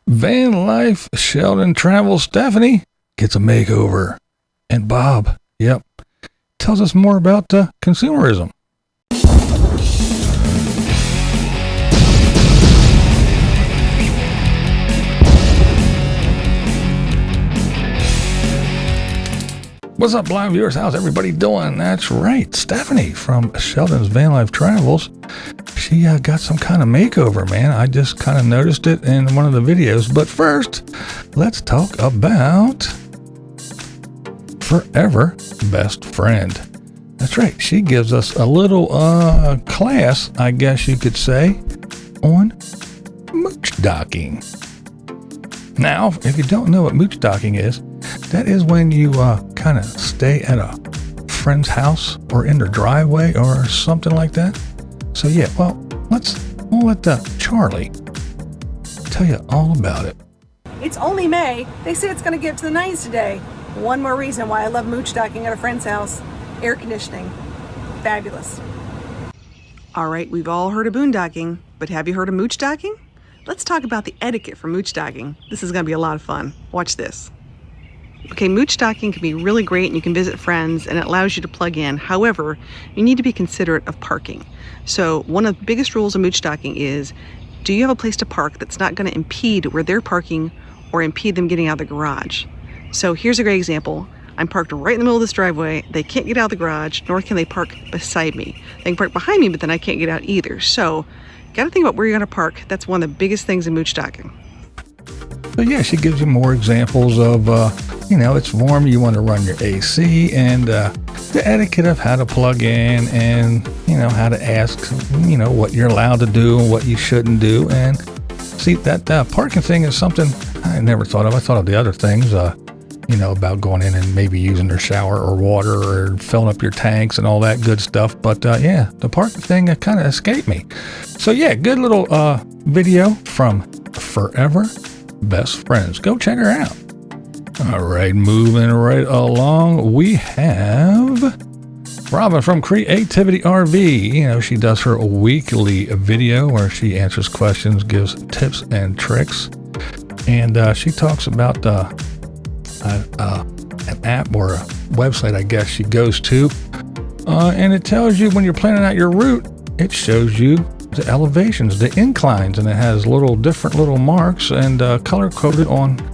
Van Life Sheldon Travels Stephanie gets a makeover. And Bob, tells us more about consumerism. What's up, blind viewers? How's everybody doing? That's right, Stephanie from Sheldon's Van Life Travels. She got some kind of makeover, man. I just kind of noticed it in one of the videos. But first, let's talk about Furever Best Friend. That's right. She gives us a little class, I guess you could say, on mooch docking. Now, if you don't know what mooch docking is, that is when you kind of stay at a friend's house or in their driveway or something like that. So we'll let Charlie tell you all about it. It's only May. They say it's going to get to the 90s today. One more reason why I love mooch docking at a friend's house. Air conditioning. Fabulous. All right, we've all heard of boondocking, but have you heard of mooch docking? Let's talk about the etiquette for mooch docking. This is going to be a lot of fun. Watch this. Okay, mooch docking can be really great and you can visit friends and it allows you to plug in. However, you need to be considerate of parking. So one of the biggest rules of mooch docking is, do you have a place to park that's not going to impede where they're parking or impede them getting out of the garage? So here's a great example. I'm parked right in the middle of this driveway. They can't get out of the garage, nor can they park beside me. They can park behind me, but then I can't get out either. So got to think about where you're going to park. That's one of the biggest things in mooch docking. So she gives you more examples of, it's warm, you want to run your AC, and the etiquette of how to plug in and, how to ask, what you're allowed to do and what you shouldn't do. And see, that parking thing is something I never thought of. I thought of the other things, about going in and maybe using their shower or water or filling up your tanks and all that good stuff. But the parking thing kind of escaped me. So good little video from Furever Best Friends. Go check her out. All right, moving right along, we have Robin from Creativity RV. She does her weekly video where she answers questions, gives tips and tricks, and she talks about an app or a website, I guess she goes to, and it tells you when you're planning out your route. It shows you the elevations, the inclines, and it has different little marks and color coded on,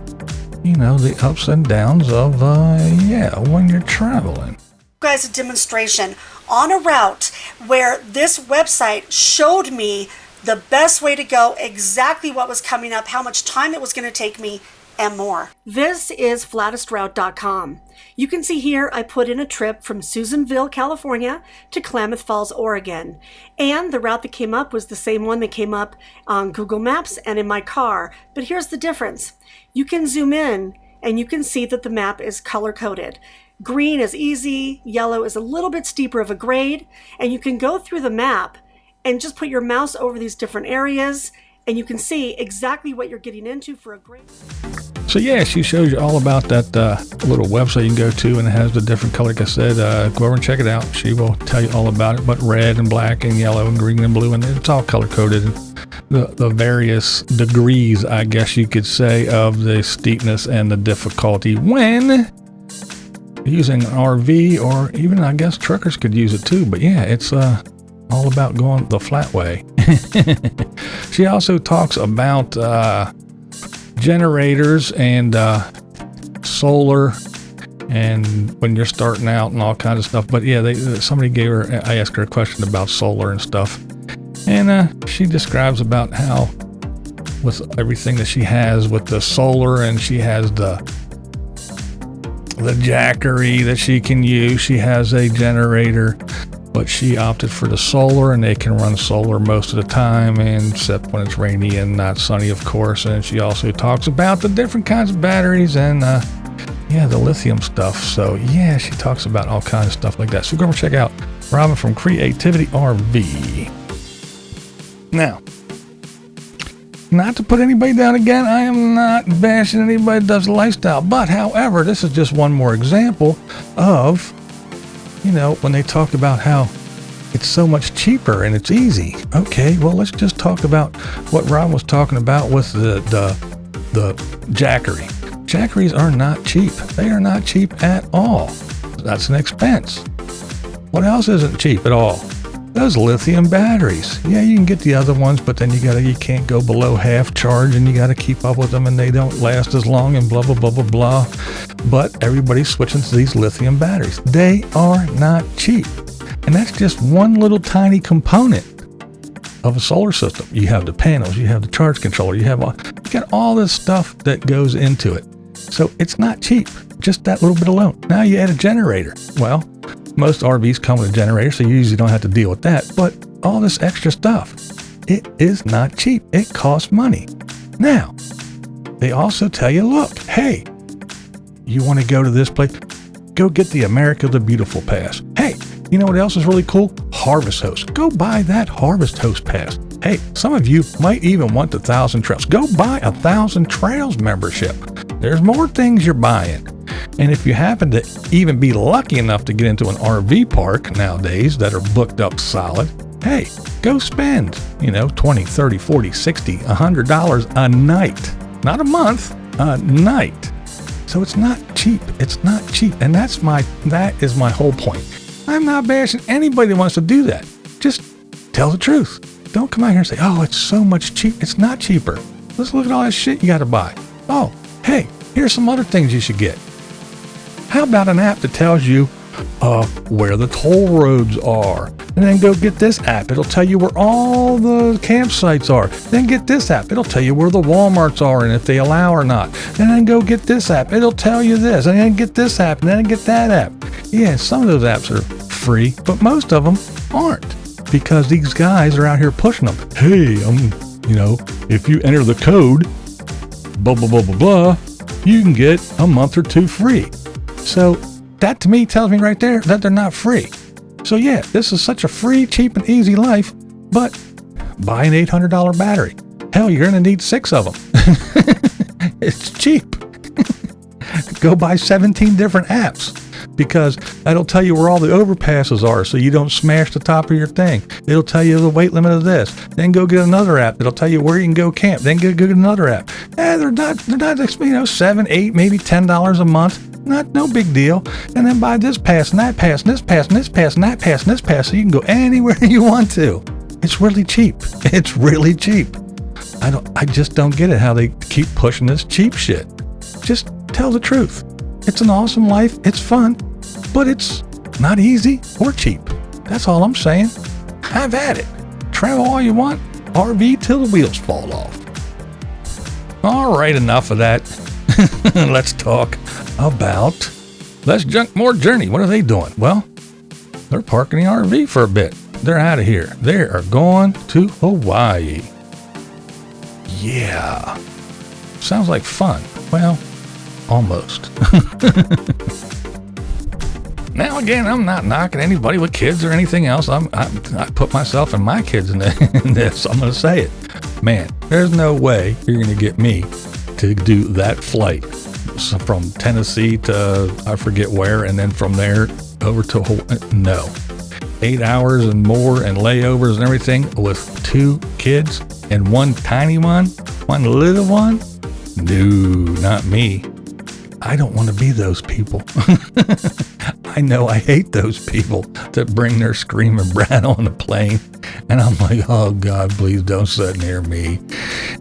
the ups and downs of, when you're traveling. Guys, a demonstration on a route where this website showed me the best way to go, exactly what was coming up, how much time it was going to take me, and more. This is flatestroute.com. You can see here I put in a trip from Susanville, California to Klamath Falls, Oregon. And the route that came up was the same one that came up on Google Maps and in my car. But here's the difference. You can zoom in and you can see that the map is color-coded. Green is easy, yellow is a little bit steeper of a grade, and you can go through the map and just put your mouse over these different areas and you can see exactly what you're getting into for a grade. So she shows you all about that little website you can go to, and it has the different color. Like I said, go over and check it out. She will tell you all about it, but red and black and yellow and green and blue, and it's all color coded. The various degrees, I guess you could say, of the steepness and the difficulty when using an RV, or even I guess truckers could use it too. But it's all about going the flat way. She also talks about generators and solar, and when you're starting out and all kinds of stuff. But I asked her a question about solar and stuff, and she describes about how with everything that she has with the solar, and she has the jackery that she can use. She has a generator, but she opted for the solar, and they can run solar most of the time, and except when it's rainy and not sunny, of course. And she also talks about the different kinds of batteries and the lithium stuff. So she talks about all kinds of stuff like that. So go and check out Robin from Creativity RV. Now, not to put anybody down again, I am not bashing anybody that does lifestyle, but however, this is just one more example of when they talk about how it's so much cheaper and it's easy. Okay, well, let's just talk about what Ron was talking about with the the Jackery. Jackeries are not cheap. They are not cheap at all. That's an expense. What else isn't cheap at all? Those lithium batteries. Yeah, you can get the other ones, but then you can't go below half charge, and you got to keep up with them, and they don't last as long, and blah, blah, blah, blah, blah. But everybody's switching to these lithium batteries. They are not cheap. And that's just one little tiny component of a solar system. You have the panels, you have the charge controller, you got all this stuff that goes into it. So it's not cheap, just that little bit alone. Now you add a generator. Well, most RVs come with a generator, so you usually don't have to deal with that. But all this extra stuff, it is not cheap. It costs money. Now, they also tell you, look, hey, you want to go to this place? Go get the America the Beautiful Pass. Hey, you know what else is really cool? Harvest Host. Go buy that Harvest Host Pass. Hey, some of you might even want the 1,000 Trails. Go buy a 1,000 Trails membership. There's more things you're buying. And if you happen to even be lucky enough to get into an RV park nowadays that are booked up solid, hey, go spend, $20, $30, $40, $60, $100 a night. Not a month, a night. So it's not cheap. It's not cheap. And that is my whole point. I'm not bashing anybody that wants to do that. Just tell the truth. Don't come out here and say, oh, it's so much cheap. It's not cheaper. Let's look at all that shit you got to buy. Oh, hey, here's some other things you should get. How about an app that tells you where the toll roads are? And then go get this app. It'll tell you where all the campsites are. Then get this app. It'll tell you where the Walmarts are and if they allow or not. And then go get this app. It'll tell you this. And then get this app. And then get that app. Yeah, some of those apps are free, but most of them aren't. Because these guys are out here pushing them. Hey, if you enter the code, blah, blah, blah, blah, blah, you can get a month or two free. So that to me tells me right there that they're not free. So yeah, this is such a free, cheap, and easy life, but buy an $800 battery. Hell, you're going to need 6 of them. It's cheap. Go buy 17 different apps. Because that'll tell you where all the overpasses are so you don't smash the top of your thing. It'll tell you the weight limit of this. Then go get another app that'll tell you where you can go camp. Then go get another app. They're not $7, $8, maybe $10 a month. No big deal. And then buy this pass and that pass and this pass and this pass and that pass and this pass so you can go anywhere you want to. It's really cheap. It's really cheap. I just don't get it how they keep pushing this cheap shit. Just tell the truth. It's an awesome life. It's fun, but it's not easy or cheap. That's all I'm saying. Have at it. Travel all you want. RV till the wheels fall off. All right, enough of that. Let's talk about more Journey. What are they doing? Well, they're parking the RV for a bit. They're out of here. They are going to Hawaii. Yeah. Sounds like fun. Well, almost. Now again, I'm not knocking anybody with kids or anything else. I put myself and my kids in this. I'm going to say it. Man, there's no way you're going to get me to do that flight from Tennessee to I forget where, and then from there over to Hawaii. No. 8 hours and more and layovers and everything with 2 kids and one tiny one little one. No, not me. I don't want to be those people. I know I hate those people that bring their screaming brat on the plane. And I'm like, oh God, please don't sit near me.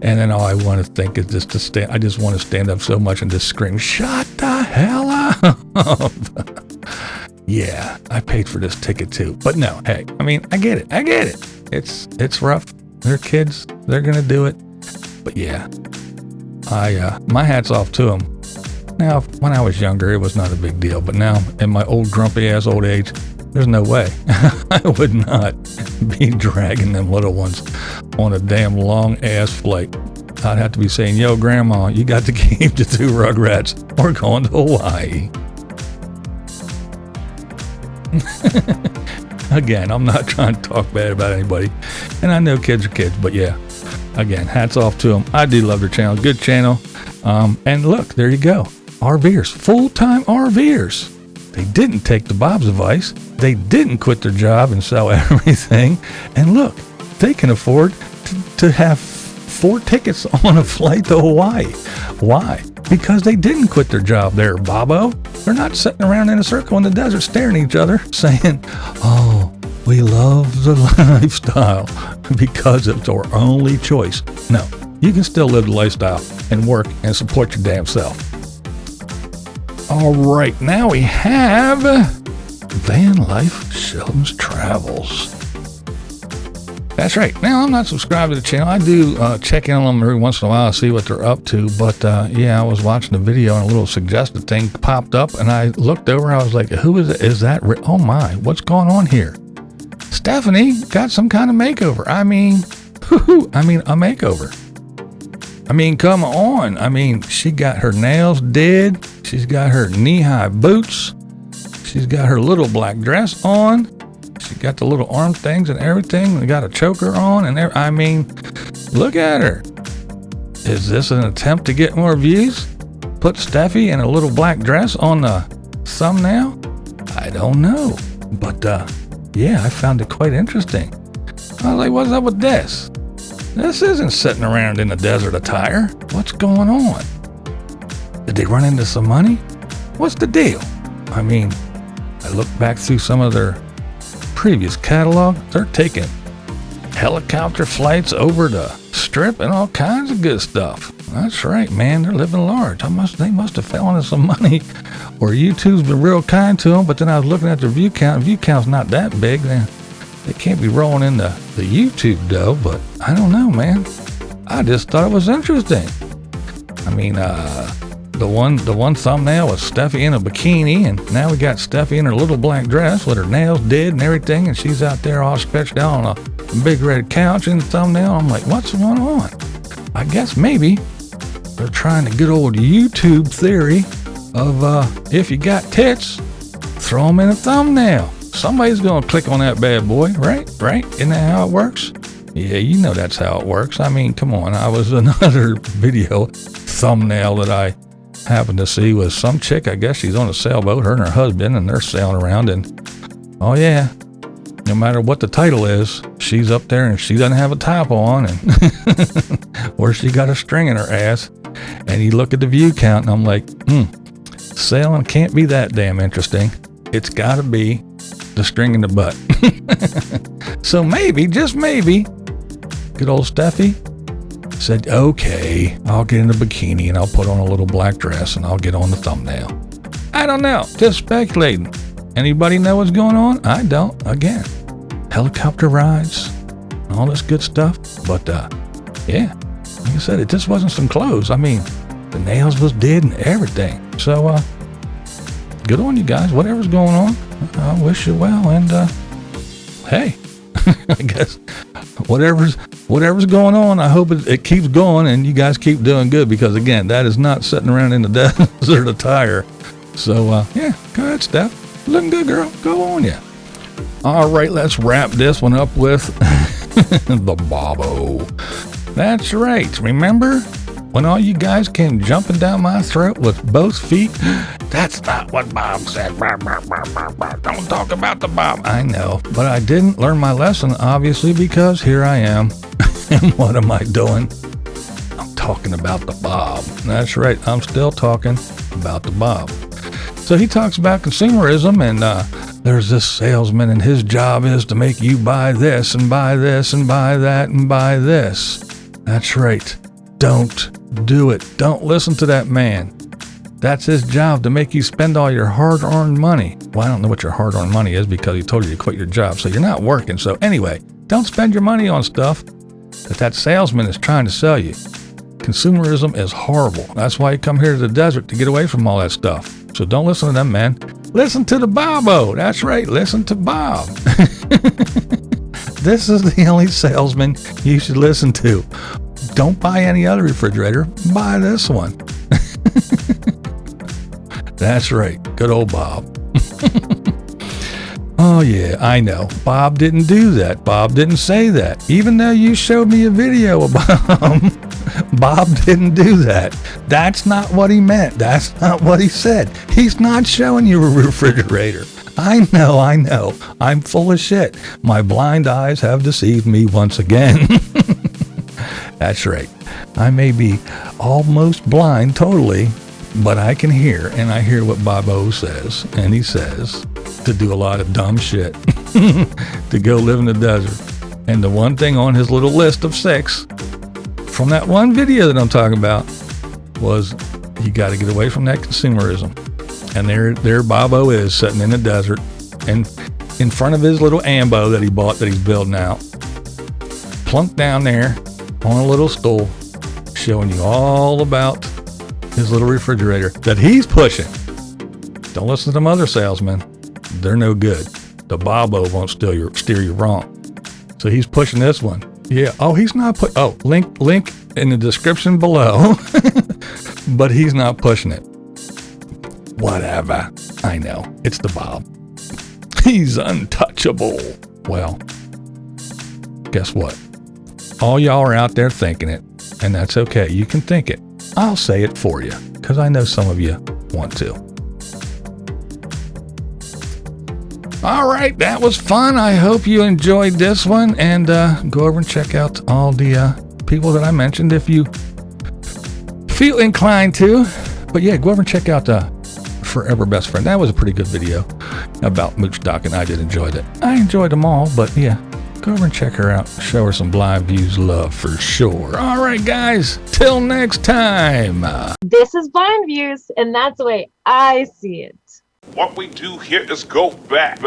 And then all I want to think is just to stand. I just want to stand up so much and just scream, shut the hell up. Yeah, I paid for this ticket too. But no, hey, I get it. It's rough. They're kids. They're going to do it. But yeah, my hat's off to them. Now, when I was younger, it was not a big deal. But now, in my old grumpy ass old age, there's no way. I would not be dragging them little ones on a damn long ass flight. I'd have to be saying, yo, Grandma, you got to keep the 2 Rugrats. We're going to Hawaii. Again, I'm not trying to talk bad about anybody. And I know kids are kids, but yeah. Again, hats off to them. I do love their channel. Good channel. And look, there you go. RVers, full-time RVers. They didn't take the Bob's advice. They didn't quit their job and sell everything. And look, they can afford to have 4 tickets on a flight to Hawaii. Why? Because they didn't quit their job there, Bobo. They're not sitting around in a circle in the desert staring at each other saying, oh, we love the lifestyle because it's our only choice. No, you can still live the lifestyle and work and support your damn self. All right, now we have Van Life Sheldon's Travels. That's right. Now, I'm not subscribed to the channel. I do check in on them every once in a while to see what they're up to. But, yeah, I was watching the video and a little suggested thing popped up. And I looked over. I was like, who is it? Is that? Oh, my. What's going on here? Stephanie got some kind of makeover. I mean, a makeover. I mean, come on. I mean, she got her nails did. She's got her knee-high boots. She's got her little black dress on. She got the little arm things and everything. We got a choker on and I mean, look at her. Is this an attempt to get more views? Put Steffi in a little black dress on the thumbnail? I don't know. But, yeah, I found it quite interesting. I was like, what's up with this? This isn't sitting around in the desert attire. What's going on? Did they run into some money? What's the deal? I mean, I looked back through some of their previous catalog. They're taking helicopter flights over the strip and all kinds of good stuff. That's right, man. They're living large. They must have fell into some money, or YouTube's been real kind to them. But then I was looking at their view count. View count's not that big. Then they can't be rolling in the YouTube dough. But I don't know, man. I just thought it was interesting. I mean, the one thumbnail was Steffi in a bikini, and now we got Steffi in her little black dress with her nails did and everything, and she's out there all stretched out on a big red couch in the thumbnail. I'm like, what's going on? I guess maybe they're trying to get old YouTube theory of if you got tits, throw them in a thumbnail. Somebody's going to click on that bad boy, right? Right? Isn't that how it works? Yeah, you know that's how it works. I mean, come on. I was another video thumbnail that I happened to see was some chick. I guess she's on a sailboat, her and her husband, and they're sailing around. And oh yeah, no matter what the title is, she's up there and she doesn't have a top on, and or she got a string in her ass. And you look at the view count, and I'm like, sailing can't be that damn interesting. It's got to be the string in the butt. So maybe, just maybe, good old Steffi said, okay, I'll get in a bikini and I'll put on a little black dress and I'll get on the thumbnail. I don't know, just speculating. Anybody know what's going on? I don't. Again, helicopter rides, all this good stuff. But yeah, like I said, it just wasn't some clothes. I mean, the nails was did and everything. So good on you guys. Whatever's going on, I wish you well. And hey, I guess whatever's going on, I hope it keeps going and you guys keep doing good, because again, that is not sitting around in the desert attire. So yeah, go ahead, Steph. Looking good, girl. Go on, yeah. All right, let's wrap this one up with the Bobo. That's right. Remember when all you guys came jumping down my throat with both feet? That's not what Bob said. Don't talk about the Bob. I know, but I didn't learn my lesson, obviously, because here I am. And what am I doing? I'm talking about the Bob. That's right. I'm still talking about the Bob. So he talks about consumerism, and there's this salesman, and his job is to make you buy this and buy this and buy that and buy this. That's right. Don't do it. Don't listen to that man. That's his job, to make you spend all your hard-earned money. Well, I don't know what your hard-earned money is, because he told you to quit your job, so you're not working. So anyway, don't spend your money on stuff that salesman is trying to sell you. Consumerism is horrible. That's why you come here to the desert, to get away from all that stuff. So don't listen to them, man. Listen to the Bobo. That's right. Listen to Bob. This is the only salesman you should listen to. Don't buy any other refrigerator. Buy this one. That's right. Good old Bob. Oh, yeah, I know. Bob didn't do that. Bob didn't say that. Even though you showed me a video about him, Bob didn't do that. That's not what he meant. That's not what he said. He's not showing you a refrigerator. I know. I'm full of shit. My blind eyes have deceived me once again. That's right. I may be almost blind totally, but I can hear, and I hear what Bobo says. And he says to do a lot of dumb shit, to go live in the desert. And the one thing on his little list of 6 from that one video that I'm talking about was you got to get away from that consumerism. And there Bobo is sitting in the desert, and in front of his little ambo that he bought that he's building out, plunked down there on a little stool, showing you all about his little refrigerator that he's pushing. Don't listen to them other salesmen. They're no good. The Bobo won't steer you wrong. So he's pushing this one. Yeah. Oh, he's not link in the description below. But he's not pushing it. Whatever. I know. It's the Bob. He's untouchable. Well, guess what? All y'all are out there thinking it, and that's okay. You can think it. I'll say it for you, because I know some of you want to. All right, that was fun. I hope you enjoyed this one, and go over and check out all the people that I mentioned if you feel inclined to. But yeah, go over and check out Furever Best Friend. That was a pretty good video about mooch docking. I did enjoy it. I enjoyed them all, but yeah, go over and check her out. Show her some BlindViews love for sure. All right, guys, till next time. This is BlindViews, and that's the way I see it. What we do here is go back.